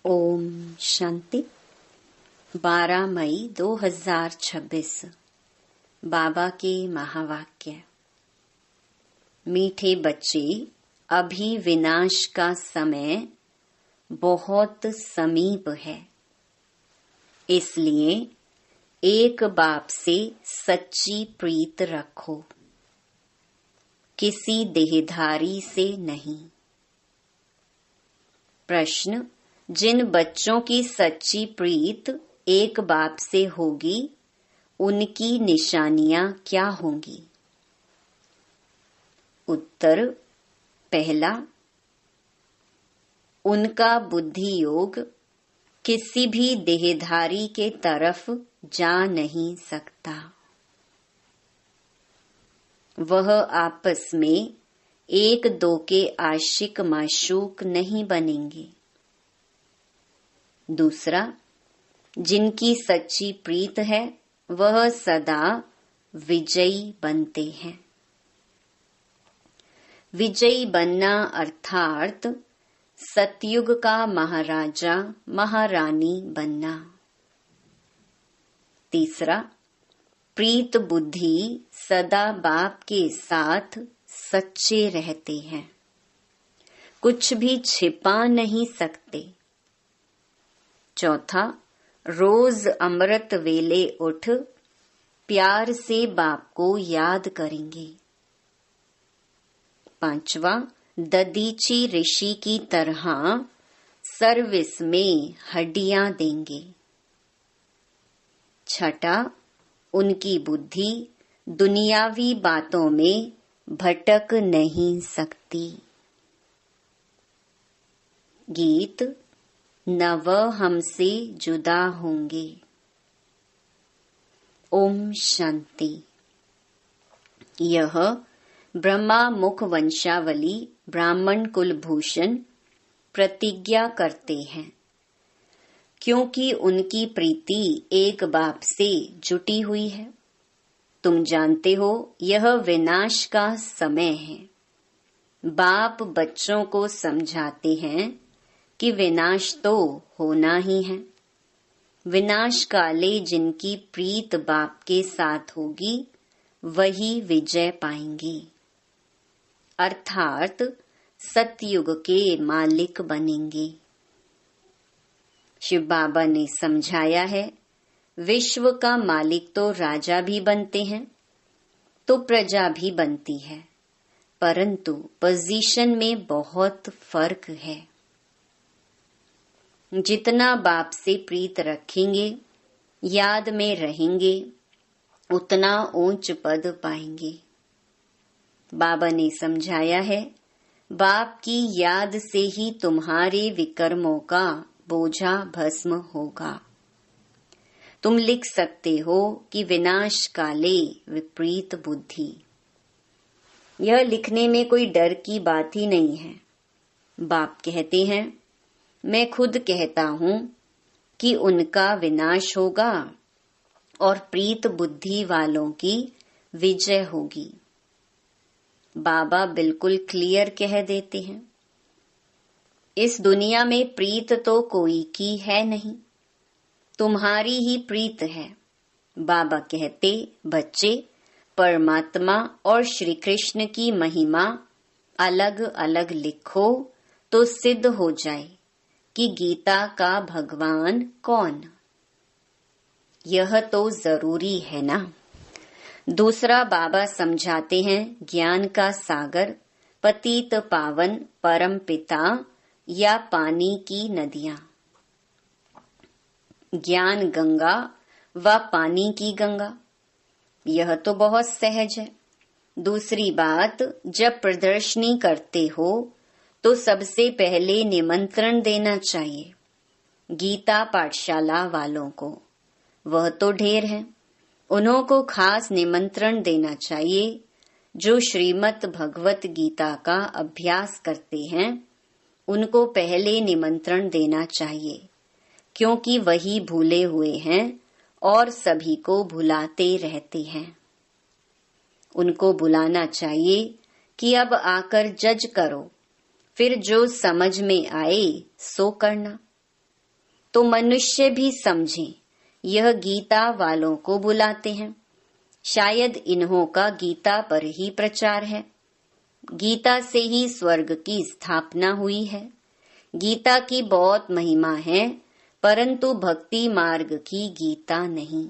ओम शांति। 12 मई 2026 बाबा के महावाक्य। मीठे बच्चे, अभी विनाश का समय बहुत समीप है। इसलिए एक बाप से सच्ची प्रीत रखो, किसी देहधारी से नहीं। प्रश्न: जिन बच्चों की सच्ची प्रीत एक बाप से होगी, उनकी निशानियां क्या होंगी? उत्तर: पहला, उनका बुद्धि योग किसी भी देहधारी के तरफ जा नहीं सकता। वह आपस में एक दो के आशिक माशूक नहीं बनेंगे। दूसरा, जिनकी सच्ची प्रीत है वह सदा विजयी बनते हैं। विजयी बनना अर्थात सतयुग का महाराजा महारानी बनना। तीसरा, प्रीत बुद्धि सदा बाप के साथ सच्चे रहते हैं, कुछ भी छिपा नहीं सकते। चौथा, रोज अमृत वेले उठ प्यार से बाप को याद करेंगे। पांचवा, ददीची ऋषि की तरह सर्विस में हड्डियां देंगे। छठा, उनकी बुद्धि दुनियावी बातों में भटक नहीं सकती। गीत: न वह हमसे जुदा होंगे। ओम शांति। यह ब्रह्मा मुख वंशावली ब्राह्मण कुलभूषण प्रतिज्ञा करते हैं, क्योंकि उनकी प्रीति एक बाप से जुटी हुई है। तुम जानते हो यह विनाश का समय है। बाप बच्चों को समझाते हैं कि विनाश तो होना ही है। विनाश काले जिनकी प्रीत बाप के साथ होगी, वही विजय पाएंगे, अर्थात सतयुग के मालिक बनेंगे। शिव बाबा ने समझाया है, विश्व का मालिक तो राजा भी बनते हैं तो प्रजा भी बनती है, परंतु पोजीशन में बहुत फर्क है। जितना बाप से प्रीत रखेंगे, याद में रहेंगे, उतना ऊंच पद पाएंगे। बाबा ने समझाया है, बाप की याद से ही तुम्हारे विकर्मों का बोझा भस्म होगा। तुम लिख सकते हो कि विनाश काले विपरीत बुद्धि। यह लिखने में कोई डर की बात ही नहीं है। बाप कहते हैं, मैं खुद कहता हूँ कि उनका विनाश होगा और प्रीत बुद्धि वालों की विजय होगी। बाबा बिल्कुल क्लियर कह देते हैं, इस दुनिया में प्रीत तो कोई की है नहीं, तुम्हारी ही प्रीत है। बाबा कहते, बच्चे, परमात्मा और श्री कृष्ण की महिमा अलग अलग लिखो तो सिद्ध हो जाए कि गीता का भगवान कौन। यह तो जरूरी है ना। दूसरा, बाबा समझाते हैं, ज्ञान का सागर, पतित पावन परम पिता या पानी की नदियां। ज्ञान गंगा व पानी की गंगा, यह तो बहुत सहज है। दूसरी बात, जब प्रदर्शनी करते हो तो सबसे पहले निमंत्रण देना चाहिए गीता पाठशाला वालों को। वह तो ढेर है, उन्हों को खास निमंत्रण देना चाहिए। जो श्रीमद् भगवत गीता का अभ्यास करते हैं, उनको पहले निमंत्रण देना चाहिए, क्योंकि वही भूले हुए हैं और सभी को भुलाते रहते हैं। उनको बुलाना चाहिए कि अब आकर जज करो, फिर जो समझ में आए सो करना। तो मनुष्य भी समझे यह गीता वालों को बुलाते हैं। शायद इन्हों का गीता पर ही प्रचार है। गीता से ही स्वर्ग की स्थापना हुई है। गीता की बहुत महिमा है, परंतु भक्ति मार्ग की गीता नहीं।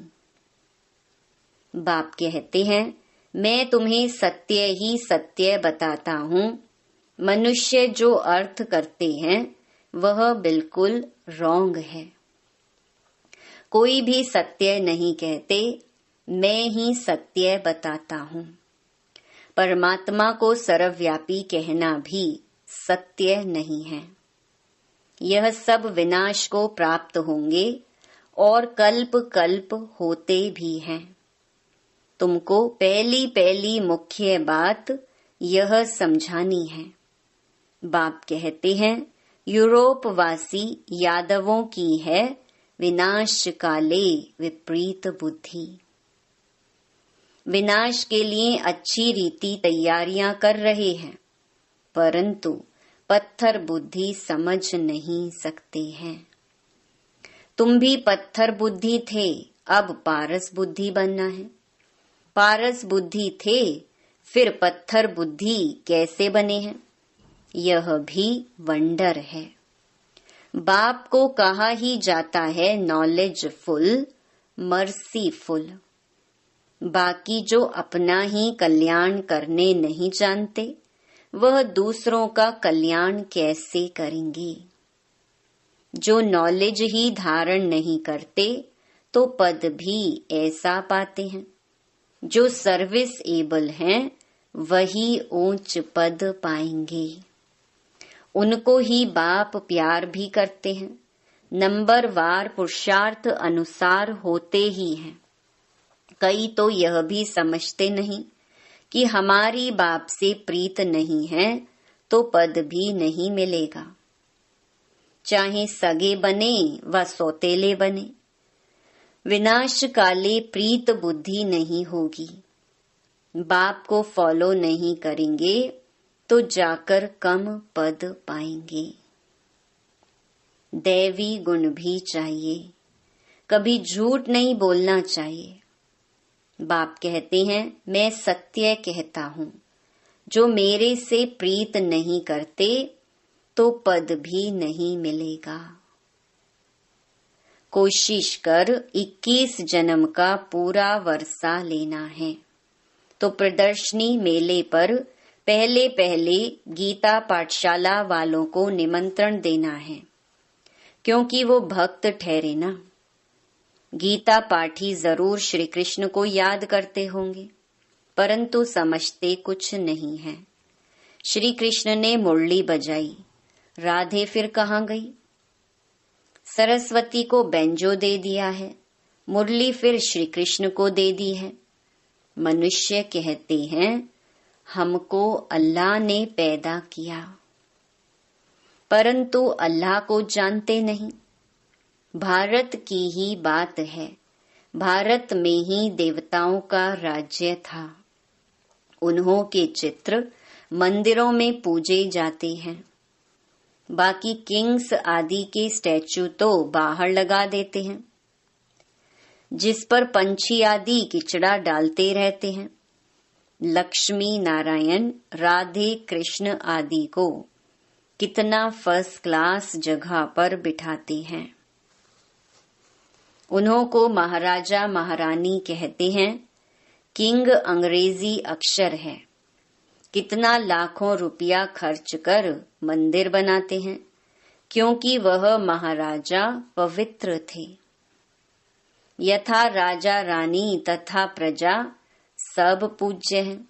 बाप कहते हैं, मैं तुम्हें सत्य ही सत्य बताता हूँ। मनुष्य जो अर्थ करते हैं वह बिल्कुल रॉन्ग है। कोई भी सत्य नहीं कहते, मैं ही सत्य बताता हूँ। परमात्मा को सर्वव्यापी कहना भी सत्य नहीं है। यह सब विनाश को प्राप्त होंगे और कल्प कल्प होते भी हैं। तुमको पहली मुख्य बात यह समझानी है। बाप कहते हैं, यूरोप वासी यादवों की है विनाश काले विपरीत बुद्धि। विनाश के लिए अच्छी रीति तैयारियां कर रहे हैं, परंतु पत्थर बुद्धि समझ नहीं सकते हैं। तुम भी पत्थर बुद्धि थे, अब पारस बुद्धि बनना है। पारस बुद्धि थे, फिर पत्थर बुद्धि कैसे बने हैं? यह भी वंडर है। बाप को कहा ही जाता है नॉलेजफुल, मर्सीफुल। बाकी जो अपना ही कल्याण करने नहीं जानते, वह दूसरों का कल्याण कैसे करेंगे? जो नॉलेज ही धारण नहीं करते, तो पद भी ऐसा पाते हैं। जो सर्विस एबल हैं, वही ऊंच पद पाएंगे। उनको ही बाप प्यार भी करते हैं। नंबर वार पुरुषार्थ अनुसार होते ही हैं। कई तो यह भी समझते नहीं कि हमारी बाप से प्रीत नहीं है तो पद भी नहीं मिलेगा। चाहे सगे बने व सौतेले बने, विनाश काले प्रीत बुद्धि नहीं होगी। बाप को फॉलो नहीं करेंगे तो जाकर कम पद पाएंगे। दैवी गुण भी चाहिए, कभी झूठ नहीं बोलना चाहिए। बाप कहते हैं, मैं सत्य कहता हूँ। जो मेरे से प्रीत नहीं करते तो पद भी नहीं मिलेगा। कोशिश कर 21 जन्म का पूरा वर्षा लेना है तो प्रदर्शनी मेले पर पहले गीता पाठशाला वालों को निमंत्रण देना है, क्योंकि वो भक्त ठहरे ना। गीता पाठी जरूर श्री कृष्ण को याद करते होंगे, परंतु समझते कुछ नहीं है। श्री कृष्ण ने मुरली बजाई, राधे फिर कहाँ गई? सरस्वती को बेंजो दे दिया है, मुरली फिर श्री कृष्ण को दे दी है। मनुष्य कहते हैं, हमको अल्लाह ने पैदा किया, परंतु अल्लाह को जानते नहीं। भारत की ही बात है, भारत में ही देवताओं का राज्य था। उन्हों के चित्र मंदिरों में पूजे जाते हैं। बाकी किंग्स आदि के स्टैचू तो बाहर लगा देते हैं, जिस पर पंछी आदि किचड़ा डालते रहते हैं। लक्ष्मी नारायण, राधे कृष्ण आदि को कितना फर्स्ट क्लास जगह पर बिठाते हैं। उन्हों को महाराजा महारानी कहते हैं। किंग अंग्रेजी अक्षर है। कितना लाखों रुपया खर्च कर मंदिर बनाते हैं, क्योंकि वह महाराजा पवित्र थे। यथा राजा रानी तथा प्रजा सब पूज्य हैं।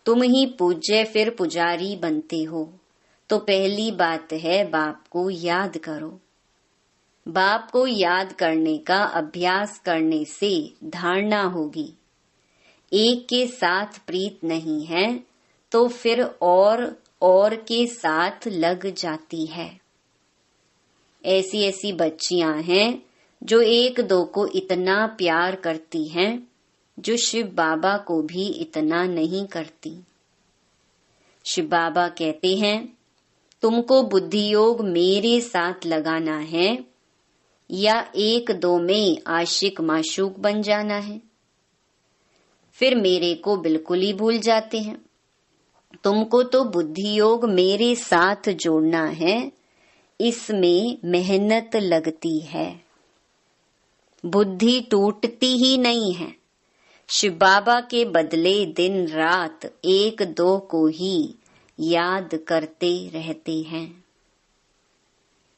तुम ही पूज्य फिर पुजारी बनते हो, तो पहली बात है बाप को याद करो। बाप को याद करने का अभ्यास करने से धारणा होगी। एक के साथ प्रीत नहीं है तो फिर और के साथ लग जाती है। ऐसी बच्चियां हैं जो एक दो को इतना प्यार करती हैं, जो शिव बाबा को भी इतना नहीं करती। शिव बाबा कहते हैं, तुमको बुद्धि योग मेरे साथ लगाना है या एक दो में आशिक माशूक बन जाना है? फिर मेरे को बिल्कुल ही भूल जाते हैं। तुमको तो बुद्धि योग मेरे साथ जोड़ना है, इसमें मेहनत लगती है। बुद्धि टूटती ही नहीं है। शिव बाबा के बदले दिन रात एक दो को ही याद करते रहते हैं।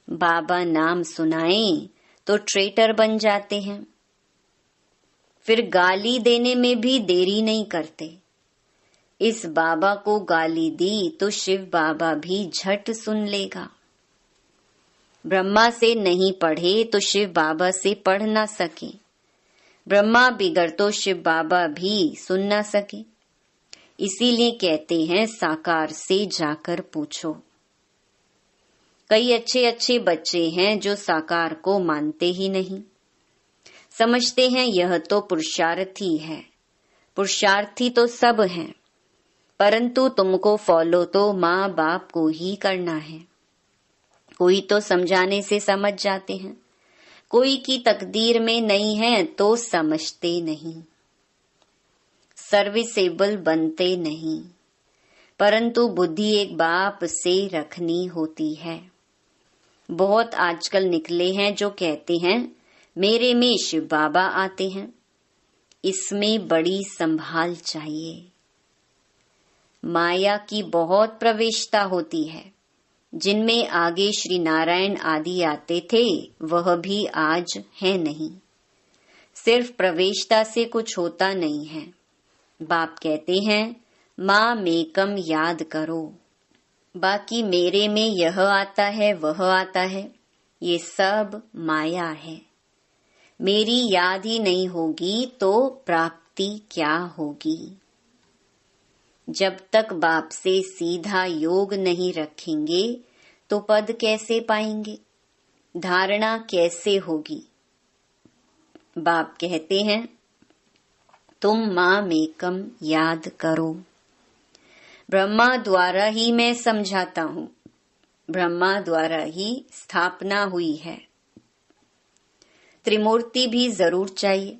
बाबा नाम सुनाएं तो ट्रेटर बन जाते हैं। फिर गाली देने में भी देरी नहीं करते। इस बाबा को गाली दी तो शिव बाबा भी झट सुन लेगा। ब्रह्मा से नहीं पढ़े तो शिव बाबा से पढ़ ना सके। ब्रह्मा बिगड़ तो शिव बाबा भी सुन ना सके। इसीलिए कहते हैं साकार से जाकर पूछो। कई अच्छे अच्छे बच्चे हैं जो साकार को मानते ही नहीं, समझते हैं यह तो पुरुषार्थी है। पुरुषार्थी तो सब हैं, परंतु तुमको फॉलो तो माँ बाप को ही करना है। कोई तो समझाने से समझ जाते हैं, कोई की तकदीर में नहीं है तो समझते नहीं, सर्विसेबल बनते नहीं। परंतु बुद्धि एक बाप से रखनी होती है। बहुत आजकल निकले हैं जो कहते हैं मेरे में शिव बाबा आते हैं। इसमें बड़ी संभाल चाहिए। माया की बहुत प्रवेशता होती है। जिनमें आगे श्री नारायण आदि आते थे वह भी आज है नहीं। सिर्फ प्रवेशता से कुछ होता नहीं है। बाप कहते हैं माँ मेकम याद करो, बाकी मेरे में यह आता है वह आता है, ये सब माया है। मेरी याद ही नहीं होगी तो प्राप्ति क्या होगी? जब तक बाप से सीधा योग नहीं रखेंगे तो पद कैसे पाएंगे, धारणा कैसे होगी? बाप कहते हैं तुम माँ मेकम याद करो। ब्रह्मा द्वारा ही मैं समझाता हूँ, ब्रह्मा द्वारा ही स्थापना हुई है। त्रिमूर्ति भी जरूर चाहिए।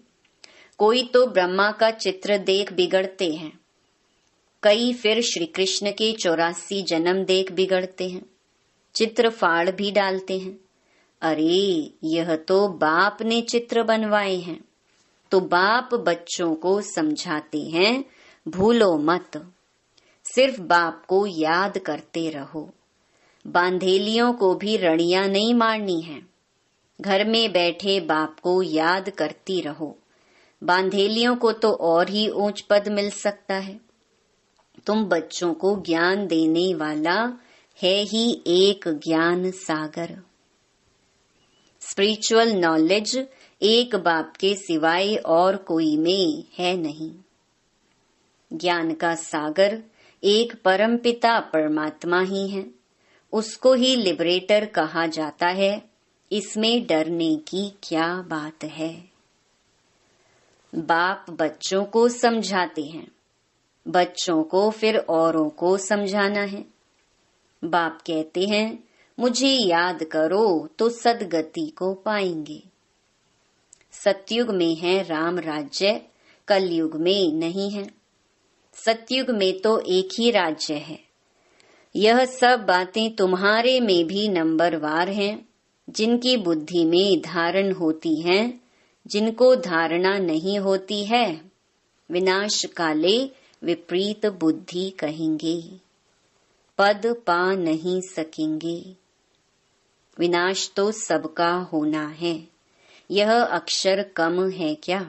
कोई तो ब्रह्मा का चित्र देख बिगड़ते हैं, कई फिर श्री कृष्ण के 84 जन्म देख बिगड़ते हैं, चित्र फाड़ भी डालते हैं। अरे यह तो बाप ने चित्र बनवाए हैं। तो बाप बच्चों को समझाते हैं भूलो मत, सिर्फ बाप को याद करते रहो। बांधेलियों को भी रणियां नहीं मारनी है। घर में बैठे बाप को याद करती रहो। बांधेलियों को तो और ही ऊंच पद मिल सकता है। तुम बच्चों को ज्ञान देने वाला है ही एक ज्ञान सागर। स्पिरिचुअल नॉलेज एक बाप के सिवाय और कोई में है नहीं। ज्ञान का सागर एक परमपिता परमात्मा ही है। उसको ही लिबरेटर कहा जाता है। इसमें डरने की क्या बात है? बाप बच्चों को समझाते हैं, बच्चों को फिर औरों को समझाना है। बाप कहते हैं मुझे याद करो तो सदगति को पाएंगे। सतयुग में है राम राज्य, कलयुग में नहीं है। सतयुग में तो एक ही राज्य है। यह सब बातें तुम्हारे में भी नंबरवार हैं। जिनकी बुद्धि में धारण होती हैं, जिनको धारणा नहीं होती है, विनाश काले विपरीत बुद्धि कहेंगे, पद पा नहीं सकेंगे। विनाश तो सबका होना है। यह अक्षर कम है क्या?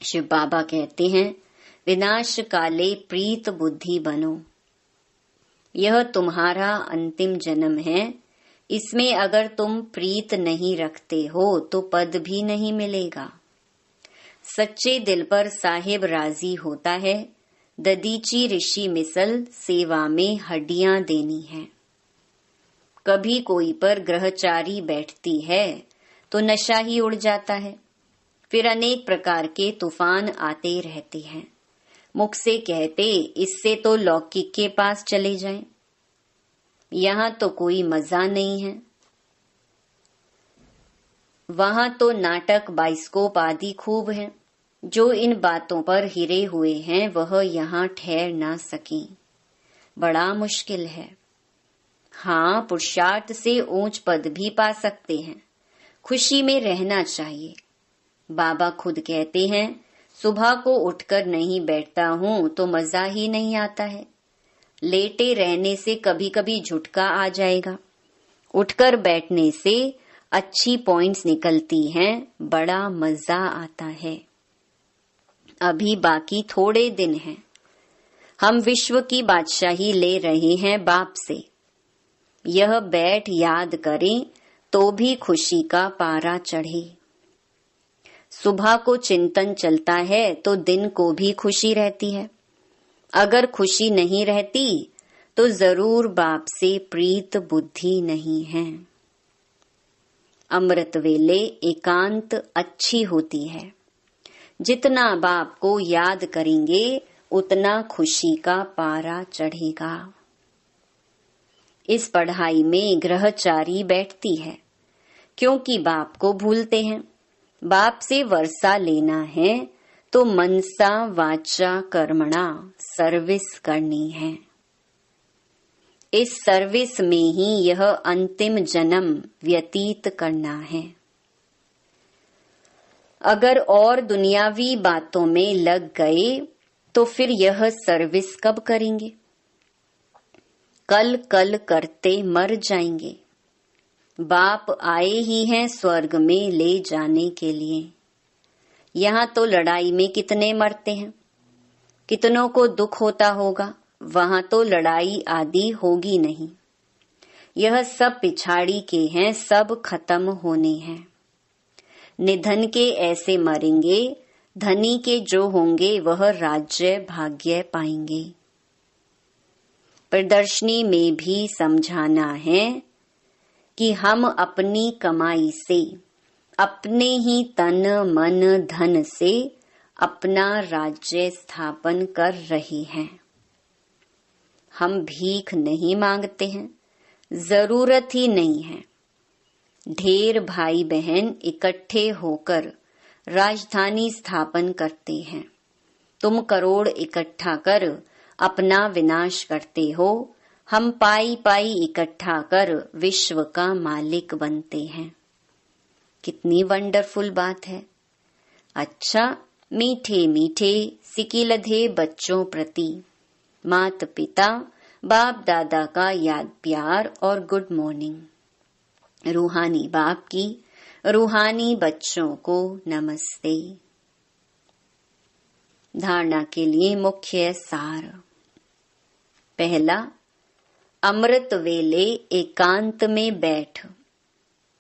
शिव बाबा कहते हैं विनाश काले प्रीत बुद्धि बनो। यह तुम्हारा अंतिम जन्म है। इसमें अगर तुम प्रीत नहीं रखते हो तो पद भी नहीं मिलेगा। सच्चे दिल पर साहिब राजी होता है। ददीची ऋषि मिसल सेवा में हड्डियां देनी है। कभी कोई पर ग्रहचारी बैठती है तो नशा ही उड़ जाता है। फिर अनेक प्रकार के तूफान आते रहते हैं। मुख से कहते इससे तो लौकिक के पास चले जाएं। यहाँ तो कोई मजा नहीं है। वहां तो नाटक, बाइस्कोप आदि खूब हैं। जो इन बातों पर हिरे हुए हैं वह यहाँ ठहर ना सकें, बड़ा मुश्किल है। हाँ, पुरुषार्थ से ऊंच पद भी पा सकते हैं। खुशी में रहना चाहिए। बाबा खुद कहते हैं, सुबह को उठकर नहीं बैठता हूँ तो मजा ही नहीं आता है। लेटे रहने से कभी कभी झुटका आ जाएगा, उठकर बैठने से अच्छी पॉइंट्स निकलती हैं, बड़ा मजा आता है। अभी बाकी थोड़े दिन हैं। हम विश्व की बादशाही ले रहे हैं बाप से। यह बैठ याद करें तो भी खुशी का पारा चढ़े। सुबह को चिंतन चलता है तो दिन को भी खुशी रहती है। अगर खुशी नहीं रहती तो जरूर बाप से प्रीत बुद्धि नहीं है। अमृत वेले एकांत अच्छी होती है। जितना बाप को याद करेंगे उतना खुशी का पारा चढ़ेगा। इस पढ़ाई में ग्रहचारी बैठती है, क्योंकि बाप को भूलते हैं। बाप से वर्षा लेना है तो मनसा वाचा कर्मणा सर्विस करनी है। इस सर्विस में ही यह अंतिम जन्म व्यतीत करना है। अगर और दुनियावी बातों में लग गए तो फिर यह सर्विस कब करेंगे? कल कल करते मर जाएंगे। बाप आए ही हैं स्वर्ग में ले जाने के लिए। यहाँ तो लड़ाई में कितने मरते हैं, कितनों को दुख होता होगा। वहां तो लड़ाई आदि होगी नहीं। यह सब पिछाड़ी के हैं, सब खत्म होने हैं। निधन के ऐसे मरेंगे, धनी के जो होंगे वह राज्य भाग्य पाएंगे। प्रदर्शनी में भी समझाना है कि हम अपनी कमाई से, अपने ही तन मन धन से अपना राज्य स्थापन कर रहे हैं। हम भीख नहीं मांगते हैं, जरूरत ही नहीं है। ढेर भाई बहन इकट्ठे होकर राजधानी स्थापन करते हैं। तुम करोड़ इकट्ठा कर अपना विनाश करते हो, हम पाई पाई इकट्ठा कर विश्व का मालिक बनते हैं। कितनी वंडरफुल बात है। अच्छा, मीठे मीठे सिकिलधे बच्चों प्रति माता पिता बाप दादा का याद प्यार और गुड मॉर्निंग। रूहानी बाप की रूहानी बच्चों को नमस्ते। धारणा के लिए मुख्य सार। पहला, अमृत वेले एकांत में बैठ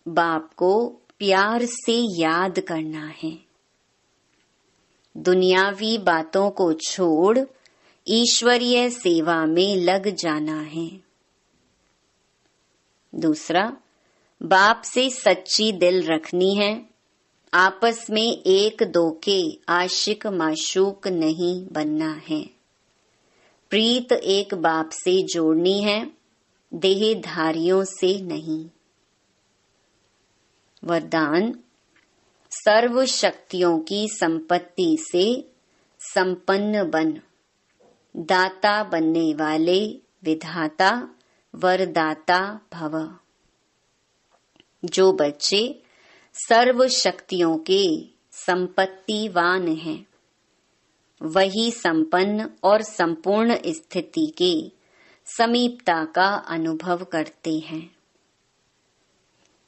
बाप को प्यार से याद करना है। दुनियावी बातों को छोड़ ईश्वरीय सेवा में लग जाना है। दूसरा, बाप से सच्ची दिल रखनी है। आपस में एक दो के आशिक माशूक नहीं बनना है। प्रीत एक बाप से जोड़नी है, देहधारियों से नहीं। वरदान, सर्व शक्तियों की संपत्ति से संपन्न बन, दाता बनने वाले विधाता वरदाता भव। जो बच्चे सर्व शक्तियों के संपत्तिवान हैं, वही संपन्न और संपूर्ण स्थिति के समीपता का अनुभव करते हैं।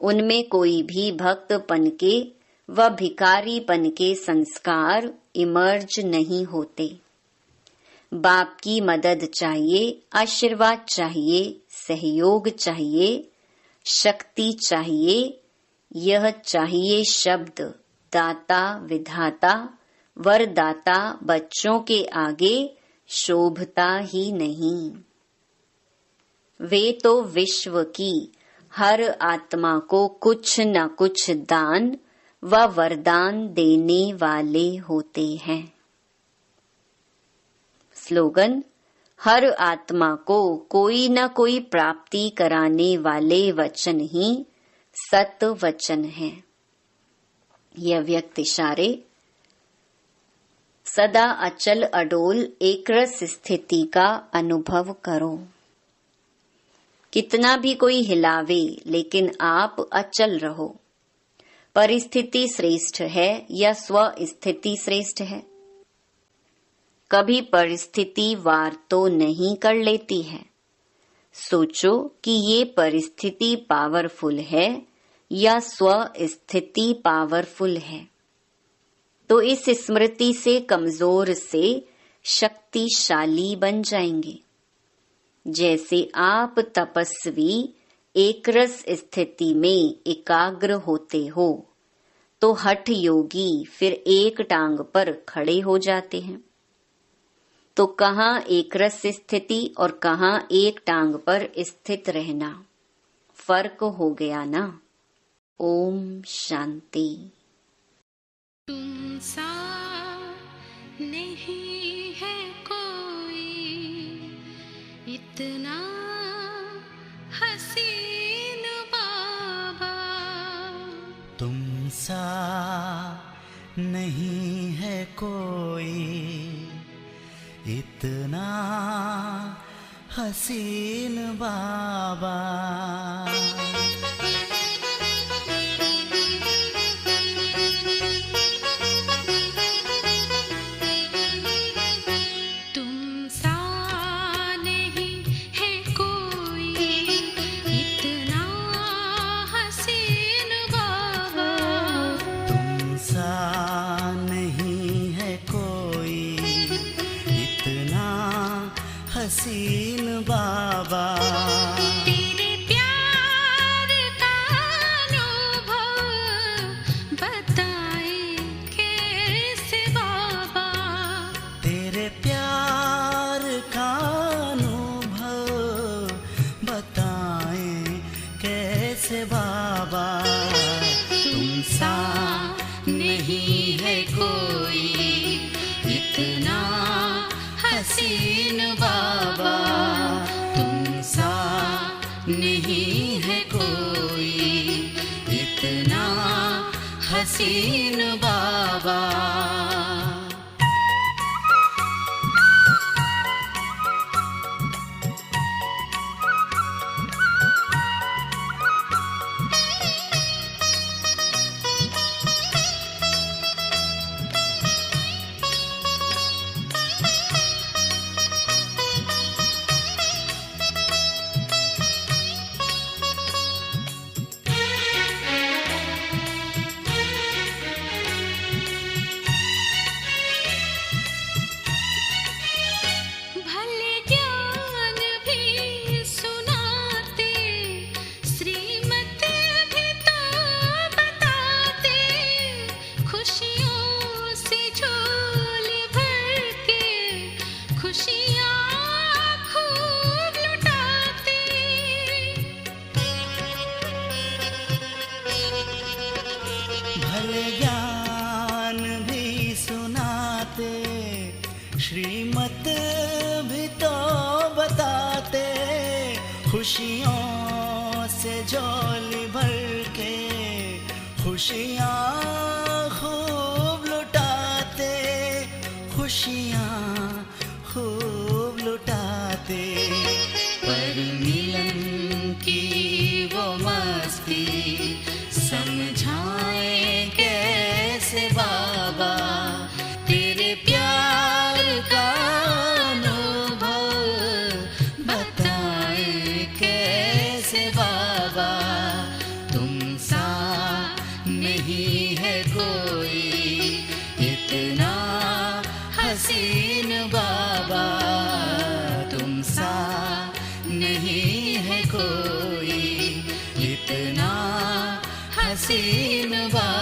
उनमें कोई भी भक्तपन के व भिखारीपन के संस्कार इमर्ज नहीं होते। बाप की मदद चाहिए, आशीर्वाद चाहिए, सहयोग चाहिए, शक्ति चाहिए। यह चाहिए शब्द दाता विधाता वरदाता बच्चों के आगे शोभता ही नहीं। वे तो विश्व की हर आत्मा को कुछ न कुछ दान व वरदान देने वाले होते हैं। स्लोगन, हर आत्मा को कोई न कोई प्राप्ति कराने वाले वचन ही सत वचन है। यह व्यक्त इशारे सदा अचल अडोल एकरस स्थिति का अनुभव करो। कितना भी कोई हिलावे, लेकिन आप अचल रहो। परिस्थिति श्रेष्ठ है या स्व स्थिति श्रेष्ठ है? कभी परिस्थिति वार तो नहीं कर लेती है। सोचो कि ये परिस्थिति पावरफुल है या स्व स्थिति पावरफुल है। तो इस स्मृति से कमजोर से शक्तिशाली बन जाएंगे। जैसे आप तपस्वी एकरस स्थिति में एकाग्र होते हो, तो हठ योगी फिर एक टांग पर खड़े हो जाते हैं। तो कहाँ एकरस स्थिति और कहाँ एक टांग पर स्थित रहना, फर्क हो गया ना। ओम शांति। तुम सा नहीं है कोई, इतना हसीन बाबा। तुम सा नहीं है कोई, इतना हसीन बाबा। तुम सा नहीं है कोई, इतना हसीन बाबा। तुम सा नहीं है कोई, इतना हसीन बाबा। तेरे प्यार का अनुभव बताए कैसे बाबा। तेरे प्यार का अनुभव बताएं कैसे बाबा। तुम सा नहीं है कोई, इतना हसीन बाबा। तुम सा नहीं है कोई, इतना हसीन बाबा। भले ज्ञान भी सुनाते, श्रीमत भी तो बताते। खुशियों से झोली भर के खुशियाँ खूब लुटाते। भले ज्ञान भी सुनाते, श्रीमत भी तो बताते। खुशियों से झोली भर के खुशियाँ खूब लुटाते। खुशियाँ खूब लुटाते। पर मिलन की वो मस्ती समझाएं कैसे बाबा। तेरे प्यार का अनुभव बताएं कैसे बाबा। तुम सा नहीं है कोई, इतना हसीन बाबा। तुम सा नहीं है कोई, इतना हसीन बाबा।